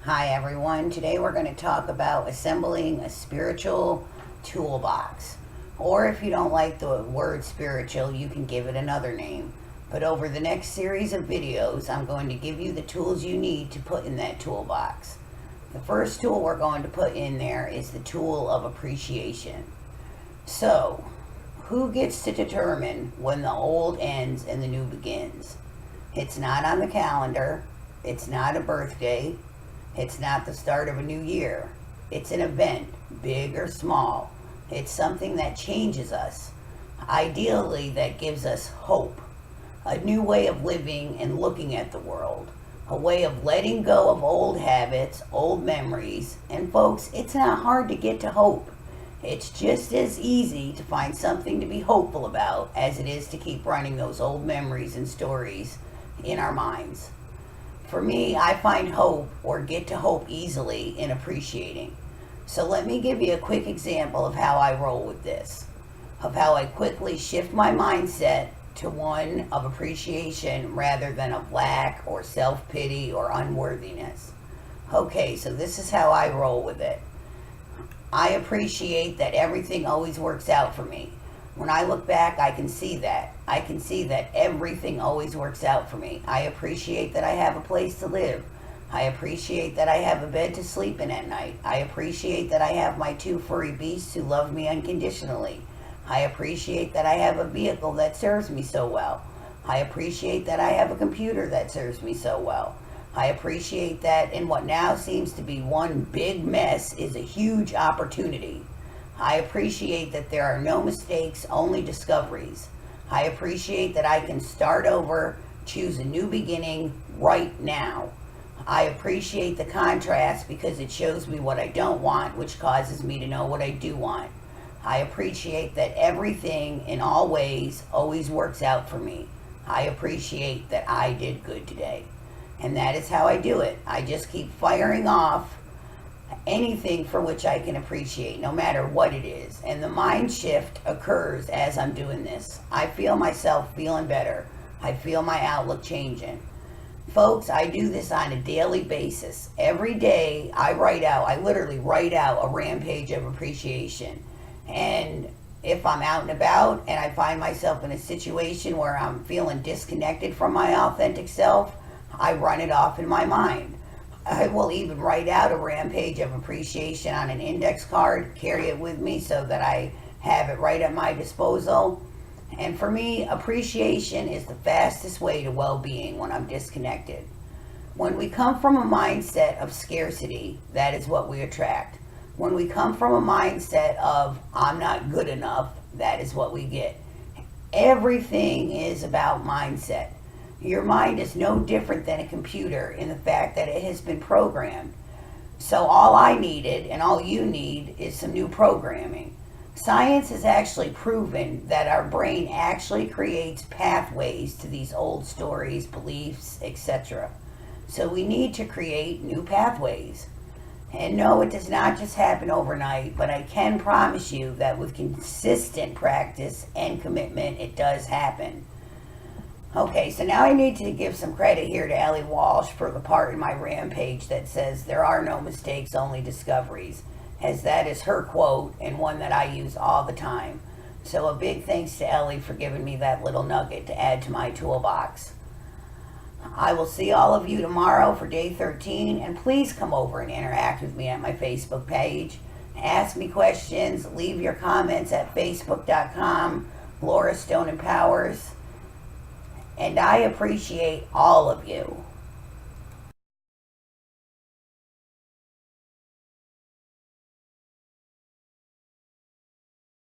Hi everyone, today we're going to talk about assembling a spiritual toolbox. Or if you don't like the word spiritual, you can give it another name. But over the next series of videos, I'm going to give you the tools you need to put in that toolbox. The first tool we're going to put in there is the tool of appreciation. So, who gets to determine when the old ends and the new begins? It's not on the calendar. It's not a birthday. It's not the start of a new year. It's an event, big or small. It's something that changes us. Ideally, that gives us hope. A new way of living and looking at the world. A way of letting go of old habits, old memories. And folks, it's not hard to get to hope. It's just as easy to find something to be hopeful about as it is to keep running those old memories and stories in our minds. For me, I find hope or get to hope easily in appreciating. So let me give you a quick example of how I roll with this, of how I quickly shift my mindset to one of appreciation rather than of lack or self-pity or unworthiness. Okay, so this is how I roll with it. I appreciate that everything always works out for me. When I look back, I can see that. I can see that everything always works out for me. I appreciate that I have a place to live. I appreciate that I have a bed to sleep in at night. I appreciate that I have my 2 furry beasts who love me unconditionally. I appreciate that I have a vehicle that serves me so well. I appreciate that I have a computer that serves me so well. I appreciate that in what now seems to be one big mess is a huge opportunity. I appreciate that there are no mistakes, only discoveries. I appreciate that I can start over, choose a new beginning right now. I appreciate the contrast because it shows me what I don't want, which causes me to know what I do want. I appreciate that everything in all ways always works out for me. I appreciate that I did good today. And that is how I do it. I just keep firing off anything for which I can appreciate, no matter what it is. And the mind shift occurs as I'm doing this. I feel myself feeling better. I feel my outlook changing. Folks, I do this on a daily basis. Every day I literally write out a rampage of appreciation. And if I'm out and about and I find myself in a situation where I'm feeling disconnected from my authentic self, I run it off in my mind. I will even write out a rampage of appreciation on an index card, carry it with me so that I have it right at my disposal. And for me, appreciation is the fastest way to well-being when I'm disconnected. When we come from a mindset of scarcity, that is what we attract. When we come from a mindset of I'm not good enough, that is what we get. Everything is about mindset. Your mind is no different than a computer in the fact that it has been programmed. So all I needed and all you need is some new programming. Science has actually proven that our brain actually creates pathways to these old stories, beliefs, etc. So we need to create new pathways. And no, it does not just happen overnight, but I can promise you that with consistent practice and commitment, it does happen. Okay, so now I need to give some credit here to Ellie Walsh for the part in my rampage that says there are no mistakes, only discoveries, as that is her quote and one that I use all the time. So a big thanks to Ellie for giving me that little nugget to add to my toolbox. I will see all of you tomorrow for day 13, and please come over and interact with me at my Facebook page. Ask me questions, leave your comments at facebook.com, Laura Stone Empowers. And I appreciate all of you.